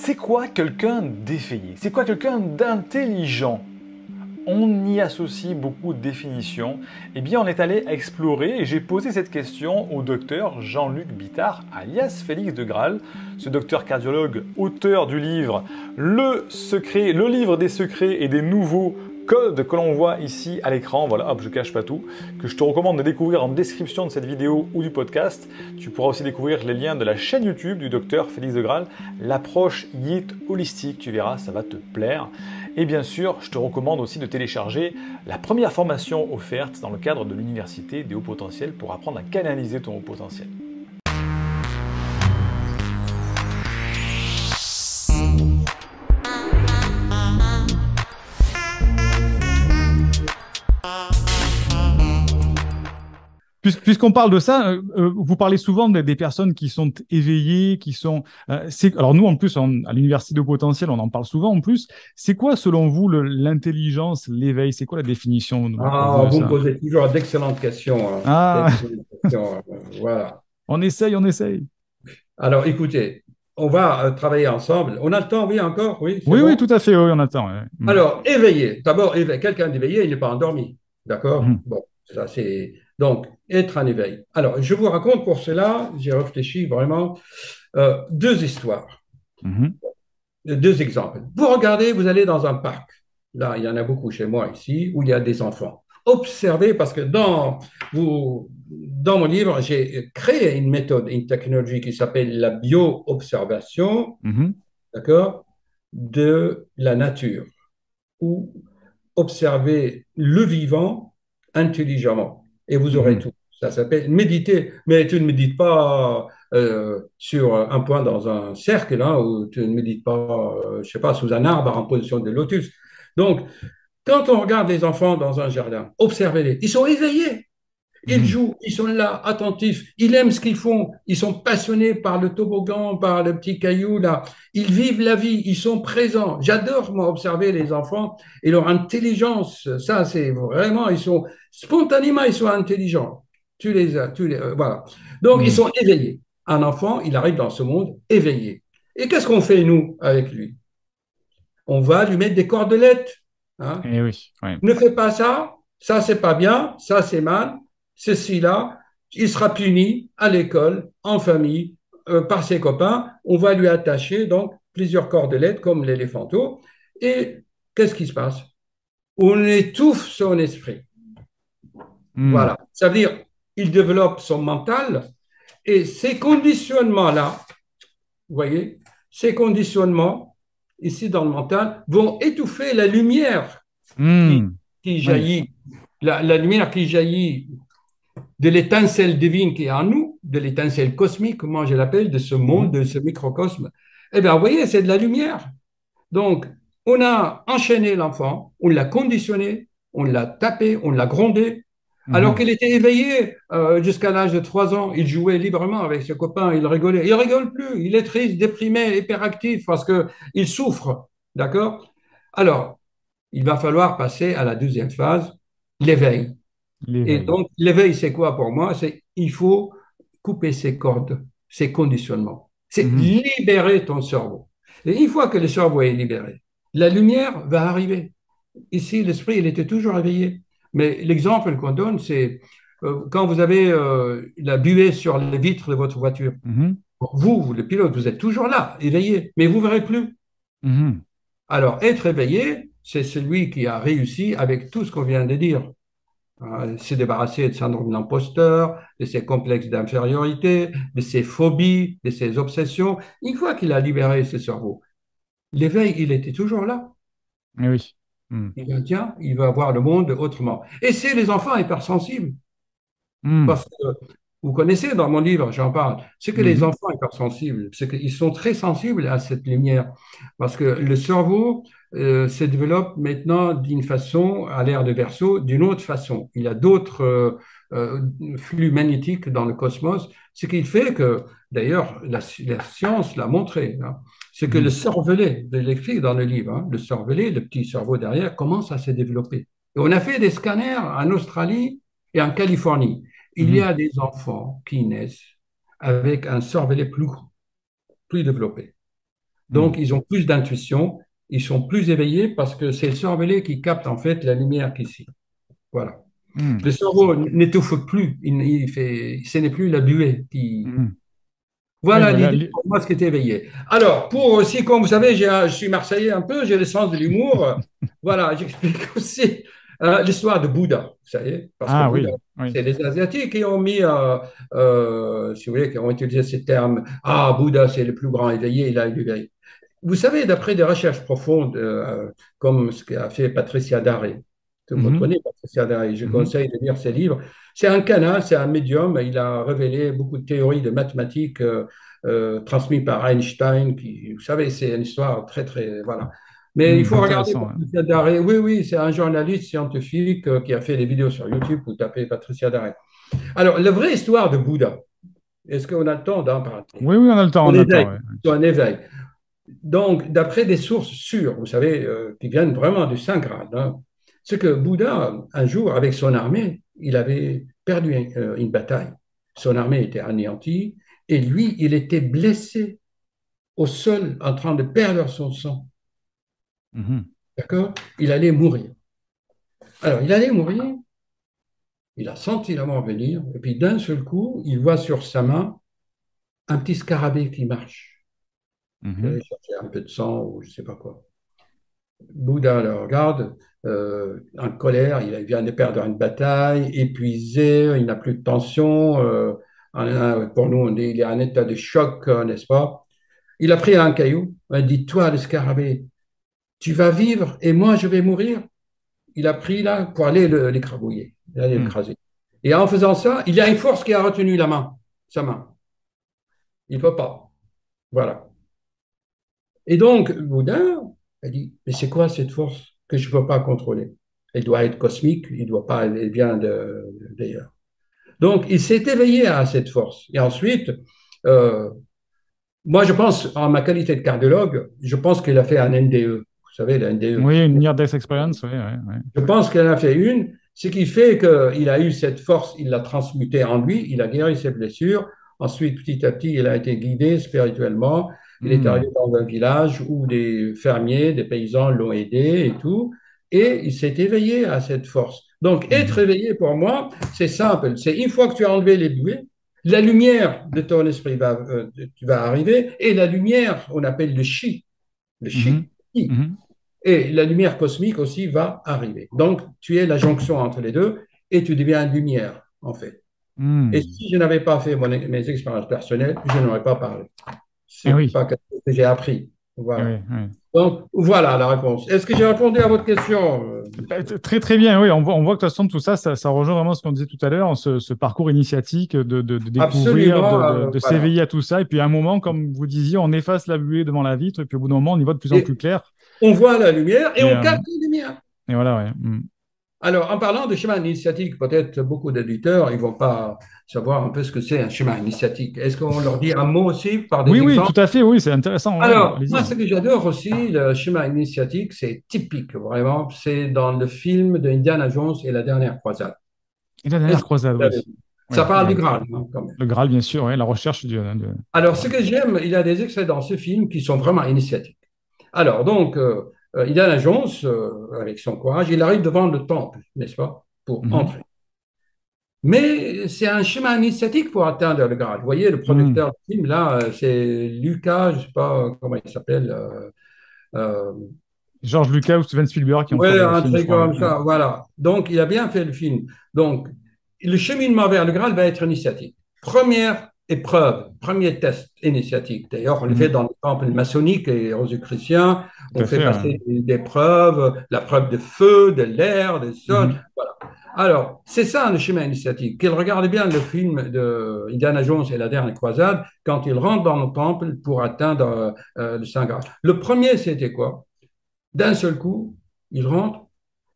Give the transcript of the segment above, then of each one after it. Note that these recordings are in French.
C'est quoi quelqu'un d'éveillé? C'est quoi quelqu'un d'intelligent? On y associe beaucoup de définitions. Eh bien, on est allé explorer et j'ai posé cette question au docteur Jean-Luc Bittard, alias Félix de Graal, ce docteur cardiologue, auteur du livre Le secret, le livre des secrets et des nouveaux codes que l'on voit ici à l'écran. Voilà, hop, je cache pas tout, que je te recommande de découvrir en description de cette vidéo ou du podcast. Tu pourras aussi découvrir les liens de la chaîne YouTube du docteur Félix de Graal. L'approche y est holistique, tu verras, ça va te plaire. Et bien sûr, je te recommande aussi de télécharger la première formation offerte dans le cadre de l'Université des hauts potentiels pour apprendre à canaliser ton haut potentiel. Puisqu'on parle de ça, vous parlez souvent des personnes qui sont éveillées, qui sont. Alors nous, en plus, à l'Université de potentiel, on en parle souvent. En plus, c'est quoi, selon vous, l'intelligence, l'éveil? C'est quoi la définition pour vous Ah, de vous me ça? posez toujours d'excellentes questions, hein. Ah, D'excellentes questions, voilà. on essaye, on essaye. Alors, écoutez, on va travailler ensemble. On a le temps, oui, encore? Oui, c'est Oui, oui, tout bon? à fait. Oui, on attend. Ouais. Alors, éveillé. D'abord, quelqu'un d'éveillé, il n'est pas endormi. D'accord? Mhm. Bon, ça c'est. Donc, être en éveil. Alors, je vous raconte pour cela, j'ai réfléchi vraiment, deux histoires, Mhm. deux exemples. Vous regardez, vous allez dans un parc. Là, il y en a beaucoup chez moi ici, où il y a des enfants. Observez, parce que dans mon livre, j'ai créé une méthode, une technologie qui s'appelle la bio-observation, Mhm. d'accord, de la nature, ou observer le vivant intelligemment. Et vous aurez Mhm. tout. Ça s'appelle méditer, mais tu ne médites pas sur un point dans un cercle, hein, ou tu ne médites pas, je sais pas, sous un arbre en position de lotus. Donc, quand on regarde les enfants dans un jardin, observez-les. Ils sont éveillés. Ils Mhm. jouent, ils sont là, attentifs, ils aiment ce qu'ils font, ils sont passionnés par le toboggan, par le petit caillou là. Ils vivent la vie, ils sont présents. J'adore, moi, observer les enfants et leur intelligence. Ça, c'est vraiment, ils sont spontanément, ils sont intelligents. Voilà. Donc, ils Mhm. sont éveillés. Un enfant, il arrive dans ce monde éveillé. Et qu'est-ce qu'on fait, nous, avec lui? On va lui mettre des cordelettes, hein. Eh oui. Ouais. Ne fais pas ça, ça c'est pas bien, ça c'est mal, ceci là, il sera puni à l'école, en famille, par ses copains. On va lui attacher donc plusieurs cordelettes comme l'éléphanteau. Et qu'est-ce qui se passe? On étouffe son esprit. Mhm. Voilà. Ça veut dire il développe son mental et ces conditionnements-là, vous voyez, ces conditionnements ici dans le mental vont étouffer la lumière qui, Mhm. qui Oui. jaillit, la lumière qui jaillit de l'étincelle divine qui est en nous, de l'étincelle cosmique, comment je l'appelle, de ce monde, Mhm. de ce microcosme. Eh bien, vous voyez, c'est de la lumière. Donc, on a enchaîné l'enfant, on l'a conditionné, on l'a tapé, on l'a grondé, alors Mhm. qu'il était éveillé jusqu'à l'âge de 3 ans. Il jouait librement avec ses copains, il rigolait. Il rigole plus, il est triste, déprimé, hyperactif parce qu'il souffre. D'accord? Alors, il va falloir passer à la deuxième phase, l'éveil. Et L'éveil. donc, l'éveil, c'est quoi pour moi? C'est il faut couper ses cordes, ses conditionnements. C'est Mhm. libérer ton cerveau. Et une fois que le cerveau est libéré, la lumière va arriver. Ici, l'esprit, il était toujours éveillé. Mais l'exemple qu'on donne, c'est quand vous avez la buée sur les vitres de votre voiture. Mhm. Vous, le pilote, vous êtes toujours là, éveillé, mais vous ne verrez plus. Mhm. Alors, être éveillé, c'est celui qui a réussi avec tout ce qu'on vient de dire. Se débarrasser de syndrome de l'imposteur, de ses complexes d'infériorité, de ses phobies, de ses obsessions. Une fois qu'il a libéré ce cerveau, l'éveil, il était toujours là. Eh oui. Mhm. Il dit, tiens, il va voir le monde autrement. Et c'est les enfants hypersensibles. Mhm. Parce que vous connaissez dans mon livre, j'en parle, c'est que les Mhm. enfants hypersensibles, c'est qu'ils sont très sensibles à cette lumière. Parce que le cerveau se développe maintenant d'une façon, à l'ère de Verseau, d'une autre façon. Il y a d'autres euh, flux magnétiques dans le cosmos, ce qui fait que, d'ailleurs, la science l'a montré, hein, c'est que le Mhm. cervelet, je l'écrit dans le livre, hein, le cervelet, le petit cerveau derrière, commence à se développer. Et on a fait des scanners en Australie et en Californie. Il y Mhm. a des enfants qui naissent avec un cervelet plus développé. Donc, ils ont plus d'intuition, ils sont plus éveillés parce que c'est le cervelet qui capte en fait la lumière qu'ici. Voilà. Le cerveau n'étouffe plus, ce n'est plus la buée qui. Mhm. Oui, Voilà voilà. l'idée pour moi, ce qui est éveillé. Alors, pour aussi, comme vous savez, je suis marseillais un peu, j'ai le sens de l'humour. Voilà, j'explique aussi l'histoire de Bouddha, vous savez, parce que Ah Bouddha, oui, oui. c'est les Asiatiques qui ont mis, si vous voulez, qui ont utilisé ces termes. Ah, Bouddha, c'est le plus grand éveillé, il a éveillé. Vous savez, d'après des recherches profondes, comme ce qu'a fait Patricia Daré, tout le monde Mhm. connaît Patricia Daré, je Mhm. conseille de lire ses livres. C'est un canal, c'est un médium, il a révélé beaucoup de théories de mathématiques transmises par Einstein, qui, vous savez, c'est une histoire très, très, voilà. Mais il faut regarder Intéressant. Ouais. Patricia Daré. Oui, oui, c'est un journaliste scientifique qui a fait des vidéos sur YouTube, vous tapez Patricia Daré. Alors, la vraie histoire de Bouddha, est-ce qu'on a le temps d'en parler? Oui, oui, on a le temps, Son on a le temps. éveil, Ouais. son éveil. Donc, d'après des sources sûres, vous savez, qui viennent vraiment du Saint Graal, hein, c'est que Bouddha, un jour, avec son armée, il avait perdu une bataille. Son armée était anéantie et lui, il était blessé au sol en train de perdre son sang. Mhm. D'accord? Il allait mourir. Alors, il allait mourir, il a senti la mort venir, et puis d'un seul coup, il voit sur sa main un petit scarabée qui marche. Il allait Mhm. chercher un peu de sang ou je ne sais pas quoi. Bouddha le regarde, en colère, il vient de perdre une bataille, épuisé, il n'a plus de tension. Pour nous, on dit il est en état de choc, n'est-ce pas? Il a pris un caillou, il a dit, toi, le scarabée, tu vas vivre et moi, je vais mourir. Il a pris là pour aller l'écrabouiller, aller Mhm. l'écraser. Et en faisant ça, il y a une force qui a retenu la main, sa main. Il ne peut pas. Voilà. Et donc, Bouddha a dit, mais c'est quoi cette force que je ne peux pas contrôler? Elle doit être cosmique, il doit pas, elle vient d'ailleurs. Donc, il s'est éveillé à cette force. Et ensuite, euh, moi, je pense, en ma qualité de cardiologue, je pense qu'il a fait un NDE. Vous savez, le NDE. Oui, une near-death experience, oui, oui, oui. Je pense qu'il en a fait une, ce qui fait qu'il a eu cette force, il l'a transmutée en lui, il a guéri ses blessures. Ensuite, petit à petit, il a été guidé spirituellement. Il est arrivé Mhm. dans un village où des fermiers, des paysans l'ont aidé et tout. Et il s'est éveillé à cette force. Donc, être Mhm. éveillé pour moi, c'est simple. C'est une fois que tu as enlevé les buées, la lumière de ton esprit va arriver et la lumière, on appelle le chi, le Mhm. chi. Chi. Mhm. Et la lumière cosmique aussi va arriver. Donc, tu es la jonction entre les deux et tu deviens lumière, en fait. Et Mhm. si je n'avais pas fait mes expériences personnelles, je n'aurais pas parlé. Eh C'est oui, pas quelque chose que j'ai appris. eh Voilà. oui, oui. Donc, voilà la réponse. Est-ce que j'ai répondu à votre question, Bah, monsieur? très très bien, oui. On voit que de toute façon tout ça, ça rejoint vraiment ce qu'on disait tout à l'heure, ce parcours initiatique de découvrir, Absolument, de voilà. s'éveiller à tout ça. Et puis à un moment, comme vous disiez, on efface la buée devant la vitre, et puis au bout d'un moment, on y voit de plus en plus Et clair. on voit la lumière et Et, on euh, capte la lumière. et voilà, ouais. Mm. Alors, en parlant de chemin initiatique, peut-être beaucoup d'éditeurs, ils ne vont pas savoir un peu ce que c'est un chemin initiatique. Est-ce qu'on leur dit un mot aussi par Oui, des oui, tout exemples? à fait, oui, c'est intéressant. Ouais. Alors, Allez-y. moi, ce que j'adore aussi, le chemin initiatique, c'est typique, vraiment. C'est dans le film de Indiana Jones et la dernière croisade. Et la dernière Est-ce que croisade, vous avez oui. vu? Oui, Ça parle du oui. Graal, hein, quand même. Le Graal, bien sûr, oui, la recherche Alors, ce que j'aime, il y a des extraits dans ce film qui sont vraiment initiatiques. Alors, donc, Indiana Jones, avec son courage, il arrive devant le temple, n'est-ce pas, pour Mhm. entrer. Mais c'est un chemin initiatique pour atteindre le Graal. Vous voyez, le Mhm. producteur du film, là, c'est Lucas, je ne sais pas comment il s'appelle. Euh, George Lucas ou Steven Spielberg qui ont Ouais, produit le un film, je truc crois. comme Ouais. ça, voilà. Donc, il a bien fait le film. Donc, le cheminement vers le Graal va être initiatique. Première épreuve, premier test initiatique. D'ailleurs, on le fait Mhm. dans le temple maçonnique et rosicrucien. Tout On à fait fait. Ouais. passer des preuves, la preuve de feu, de l'air, du sol. Mhm. Voilà. Alors, c'est ça le chemin initiatique. Qu'il regarde bien le film de Indiana Jones et la dernière croisade quand il rentre dans le temple pour atteindre le Saint Graal. Le premier, c'était quoi? D'un seul coup, il rentre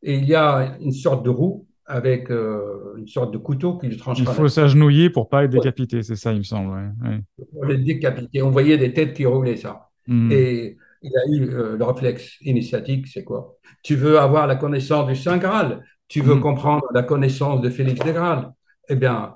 et il y a une sorte de roue avec une sorte de couteau qui lui Il tranchera la faut tête. s'agenouiller pour pas être Ouais, décapité, c'est ça, il me semble. Ouais. Ouais. pour le décapiter. On voyait des têtes qui roulaient ça. Mhm. Et il a eu le réflexe initiatique, c'est quoi? Tu veux avoir la connaissance du Saint Graal, tu veux Mhm. comprendre la connaissance de Félix de Graal. Eh bien,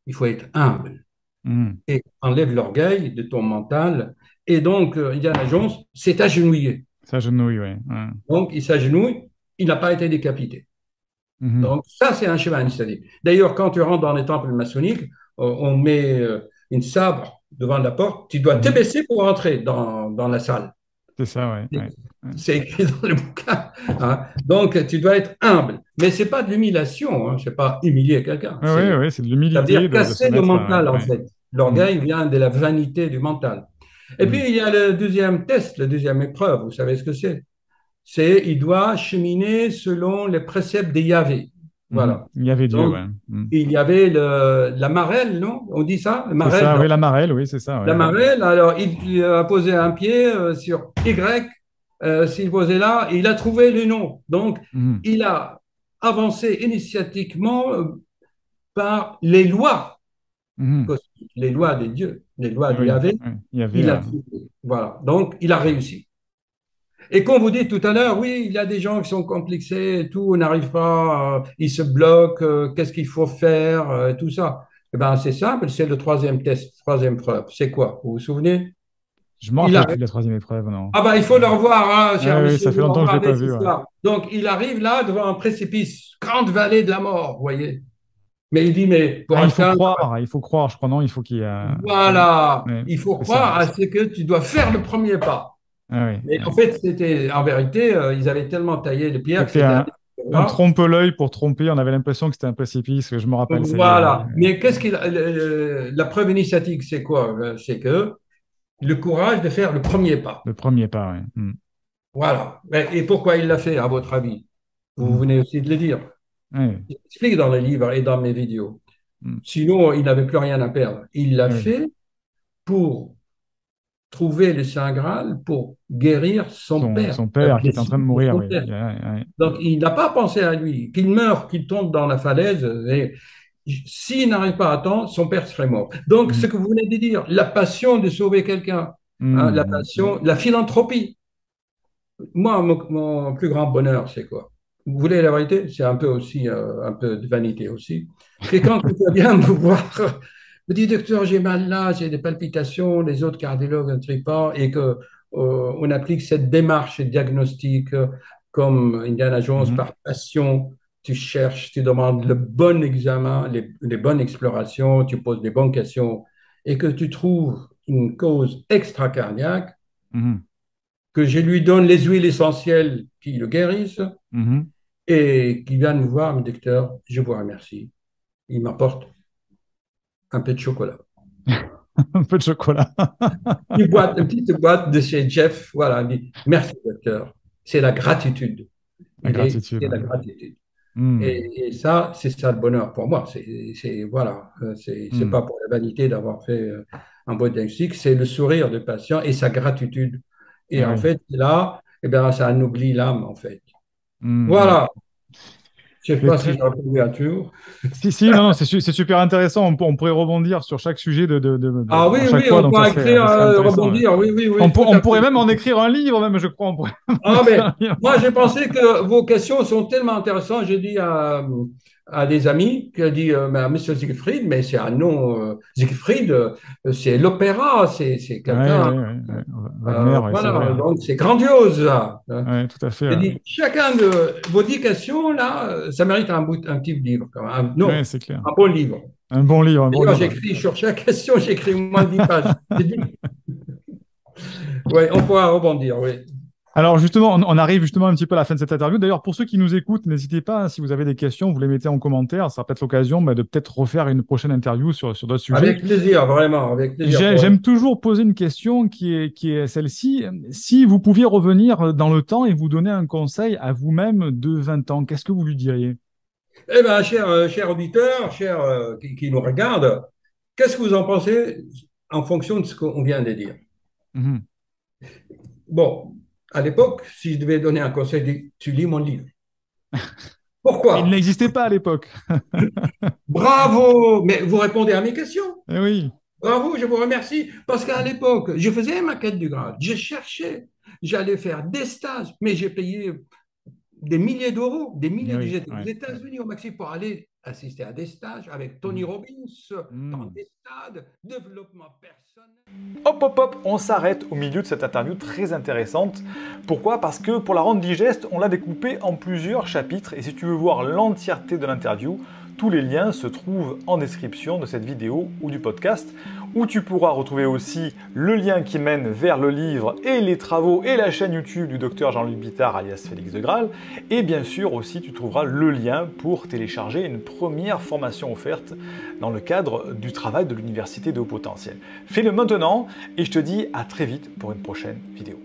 il faut être humble Mhm. et enlève l'orgueil de ton mental Et donc, Indiana Jones s'est agenouillé. Ça genouille, oui. Ouais. Donc, il s'agenouille, il n'a pas été décapité. Mhm. Donc, ça, c'est un schéma initiatique. D'ailleurs, quand tu rentres dans les temples maçonniques, on met une sabre devant la porte. Tu dois te Mhm. baisser pour entrer dans la salle. C'est ça, ouais. Ouais. Ouais. C'est écrit dans le bouquin. Hein. Donc, tu dois être humble. Mais ce n'est pas de l'humiliation. Hein. Ce n'est pas humilier quelqu'un. Ouais, ouais, ouais, c'est de Ça veut l'humilité dire de se casser le mettre. Ouais, mental, en ouais. fait. Mhm. L'orgueil vient de la vanité du mental. Et puis, Mhm. il y a le deuxième test, la deuxième épreuve. Vous savez ce que c'est? C'est il doit cheminer selon les préceptes de Yahvé. Mhm. Voilà. Il y avait Dieu, Donc, ouais. Mhm. il y avait la marelle, non? On dit ça? La C'est marelle, ça, non. oui, la marelle, oui, c'est ça, La ouais. marelle, alors il a posé un pied sur Y. S'il posait là, il a trouvé le nom. Donc, Mhm. il a avancé initiatiquement par les lois Mhm. cosmiques, les lois de Dieu, les lois Ah du oui, Yahvé. ouais. Il y avait. Il a trouvé. Voilà. Donc, il a réussi. Et comme vous dites tout à l'heure, oui, il y a des gens qui sont complexés et tout, on n'arrive pas, ils se bloquent, qu'est-ce qu'il faut faire, tout ça. Eh ben, c'est simple, c'est le troisième test, troisième preuve. C'est quoi? Vous vous souvenez? Je me Il rappelle arrive. plus de la troisième épreuve, non. Ah ben, il faut le revoir, hein, cher Ouais, ouais, monsieur, ça fait vous longtemps que je l'ai regardez pas cette vu, ouais. histoire. Donc, il arrive là devant un précipice, grande vallée de la mort, vous voyez. Mais il dit, mais pour Ah, atteindre, il faut croire, je crois, non, il faut qu'il y ait. voilà, Ouais, il faut c'est ça. croire à ce que tu dois faire le premier pas. Ah, oui, Mais en ouais. fait, c'était, en vérité, ils avaient tellement taillé les pierres que C'était c'était un un exploit. trompe-l'œil pour tromper. On avait l'impression que c'était un précipice. Je me rappelle, ça y est. Voilà. Mais qu'est-ce qu'il la preuve initiatique, c'est quoi? C'est que le courage de faire le premier pas. Le premier pas, ouais. Mm. Voilà. Et pourquoi il l'a fait, à votre avis? Vous Mhm. venez aussi de le dire. Ouais. Il explique dans le livre et dans mes vidéos. Mm. Sinon, il n'avait plus rien à perdre. Il l'a Ah oui. fait pour trouver le Saint Graal, pour guérir son père, Son la père qui était en train blessure de de mourir, son oui. père. Ouais. Donc, il n'a pas pensé à lui, qu'il meure, qu'il tombe dans la falaise. Et s'il n'arrive pas à temps, son père serait mort. Donc, ce Mhm. que vous venez de dire, la passion de sauver quelqu'un, hein, la Mhm. passion, la philanthropie. Moi, mon plus grand bonheur, c'est quoi? Vous voulez la vérité? C'est un peu aussi, un peu de vanité aussi. C'est quand quelqu'un vient me voir, me dit, docteur, j'ai mal là, j'ai des palpitations, les autres cardiologues ne trient pas, et que on applique cette démarche diagnostique comme Indiana Jones Mhm. par passion. Tu cherches, tu demandes le bon examen, les bonnes explorations, tu poses les bonnes questions, et que tu trouves une cause extracardiaque Mhm. que je lui donne les huiles essentielles qui le guérissent Mhm. et qui vient me voir, me dit, docteur, je vous remercie. Il m'apporte un peu de chocolat. Un peu de chocolat. Une petite boîte de chez Jeff, voilà, il me dit, merci docteur. C'est la gratitude. La C'est gratitude. la gratitude. Mhm. Et ça, c'est ça le bonheur pour moi. Voilà, c'est pas Mhm. pour la vanité d'avoir fait un beau diagnostic, c'est le sourire du patient et sa gratitude. Et Ah en oui. fait, là, eh bien, ça anoblit l'âme, en fait. Mhm. Voilà. Je ne sais C'est pas si très. j'ai répondu à tout. Si, non, non, c'est super intéressant. On pourrait rebondir sur chaque sujet Ah oui, à chaque oui, fois, on donc pourra écrire, ça serait intéressant. Ouais. rebondir, oui, oui, oui, tout On à pourrait fait. même en écrire un livre, même, je crois. On pourrait même en Ah, écrire mais un livre. moi, j'ai pensé que vos questions sont tellement intéressantes. J'ai dit à des amis, qui a dit, mais à Monsieur Siegfried, mais c'est un nom, Siegfried, c'est l'opéra, c'est quelqu'un, Ouais. Wagner, ouais, c'est vrai. voilà, Hein. donc c'est grandiose, là. Ouais, tout à fait. J'ai Ouais, dit, chacun de vos 10 questions, là, ça mérite un petit livre, quand même. ouais, Non, c'est clair. un bon livre. Un bon livre, un bon D'ailleurs, livre. j'écris sur chaque question, j'écris moins de 10 pages. Oui, on pourra rebondir, oui. Alors justement, on arrive justement un petit peu à la fin de cette interview. D'ailleurs, pour ceux qui nous écoutent, n'hésitez pas, hein, si vous avez des questions, vous les mettez en commentaire. Ça sera peut-être l'occasion de peut-être refaire une prochaine interview sur d'autres sujets. Avec plaisir, vraiment, avec plaisir. J'aime toujours poser une question qui est celle-ci. Si vous pouviez revenir dans le temps et vous donner un conseil à vous-même de 20 ans, qu'est-ce que vous lui diriez? Eh bien, cher auditeur, cher qui nous regarde, qu'est-ce que vous en pensez en fonction de ce qu'on vient de dire? Mhm. Bon, à l'époque, si je devais donner un conseil, je dis, tu lis mon livre. Il Pourquoi? n'existait pas à l'époque. Bravo! Mais vous répondez à mes questions. Eh oui. Bravo, je vous remercie. Parce qu'à l'époque, je faisais ma quête du Graal. Je cherchais. J'allais faire des stages, mais j'ai payé des milliers d'euros, des milliers. Oui, J'étais aux ouais. États-Unis au Mexique pour aller assister à des stages avec Tony Robbins dans Mm. des stades, développement personnel. Hop, hop, hop, on s'arrête au milieu de cette interview très intéressante. Pourquoi? Parce que pour la rendre digeste, on l'a découpée en plusieurs chapitres et si tu veux voir l'entièreté de l'interview, tous les liens se trouvent en description de cette vidéo ou du podcast, où tu pourras retrouver aussi le lien qui mène vers le livre et les travaux et la chaîne YouTube du docteur Jean-Luc Bittard alias Félix de Graal. Et bien sûr aussi tu trouveras le lien pour télécharger une première formation offerte dans le cadre du travail de l'Université de Haut Potentiel. Fais-le maintenant et je te dis à très vite pour une prochaine vidéo.